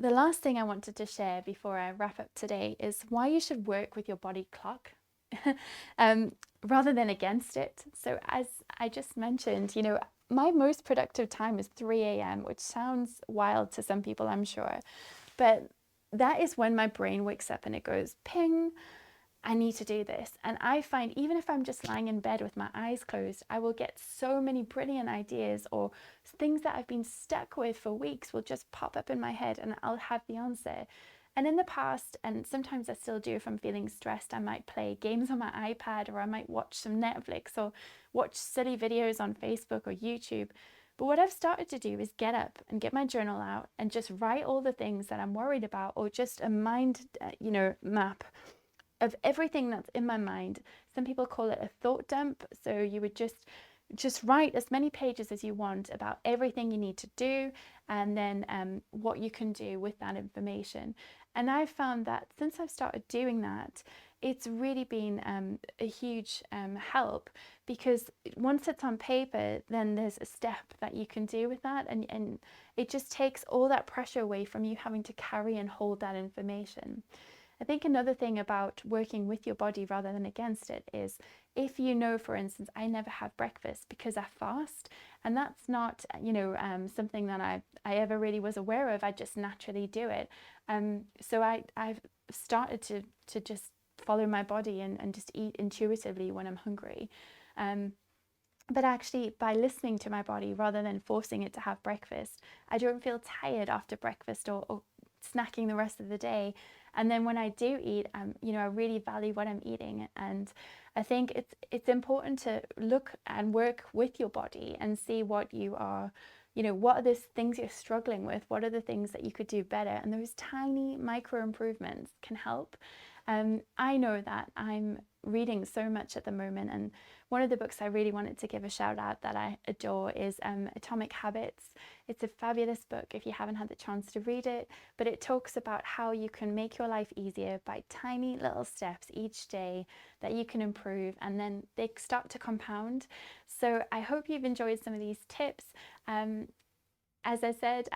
the last thing I wanted to share before I wrap up today is why you should work with your body clock rather than against it. So as I just mentioned, my most productive time is 3 a.m., which sounds wild to some people, I'm sure. But that is when my brain wakes up and it goes, ping, I need to do this. And I find even if I'm just lying in bed with my eyes closed, I will get so many brilliant ideas, or things that I've been stuck with for weeks will just pop up in my head and I'll have the answer. And in the past, and sometimes I still do if I'm feeling stressed, I might play games on my iPad, or I might watch some Netflix, or watch silly videos on Facebook or YouTube. But what I've started to do is get up and get my journal out and just write all the things that I'm worried about, or just a mind, map of everything that's in my mind. Some people call it a thought dump. So you would just write as many pages as you want about everything you need to do, and then what you can do with that information. And I've found that since I've started doing that, it's really been a huge help, because once it's on paper, then there's a step that you can do with that, and it just takes all that pressure away from you having to carry and hold that information. I think another thing about working with your body rather than against it is, if for instance, I never have breakfast because I fast, and that's not, something that I ever really was aware of. I just naturally do it. So I've started to just follow my body and just eat intuitively when I'm hungry. But actually, by listening to my body rather than forcing it to have breakfast, I don't feel tired after breakfast or snacking the rest of the day. And then when I do eat, I really value what I'm eating. And I think it's important to look and work with your body and see what you are, what are the things you're struggling with? What are the things that you could do better? And those tiny micro improvements can help. I know that I'm reading so much at the moment, and one of the books I really wanted to give a shout out that I adore is Atomic Habits. It's a fabulous book if you haven't had the chance to read it, but it talks about how you can make your life easier by tiny little steps each day that you can improve, and then they start to compound. So I hope you've enjoyed some of these tips. As I said,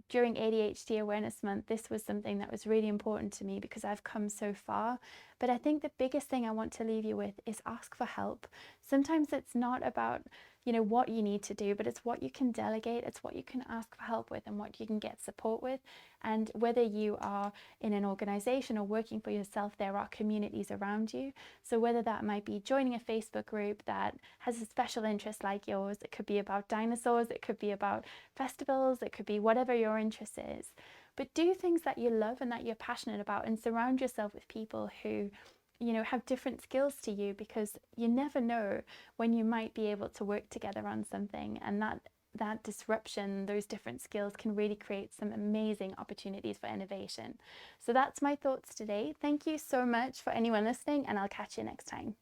during ADHD Awareness Month, this was something that was really important to me because I've come so far. But I think the biggest thing I want to leave you with is ask for help. Sometimes it's not about, what you need to do, but it's what you can delegate. It's what you can ask for help with and what you can get support with. And whether you are in an organization or working for yourself, there are communities around you. So whether that might be joining a Facebook group that has a special interest like yours, it could be about dinosaurs, it could be about festivals, it could be whatever your interest is. But do things that you love and that you're passionate about, and surround yourself with people who have different skills to you, because you never know when you might be able to work together on something, and that disruption, those different skills can really create some amazing opportunities for innovation. So that's my thoughts today. Thank you so much for anyone listening, and I'll catch you next time.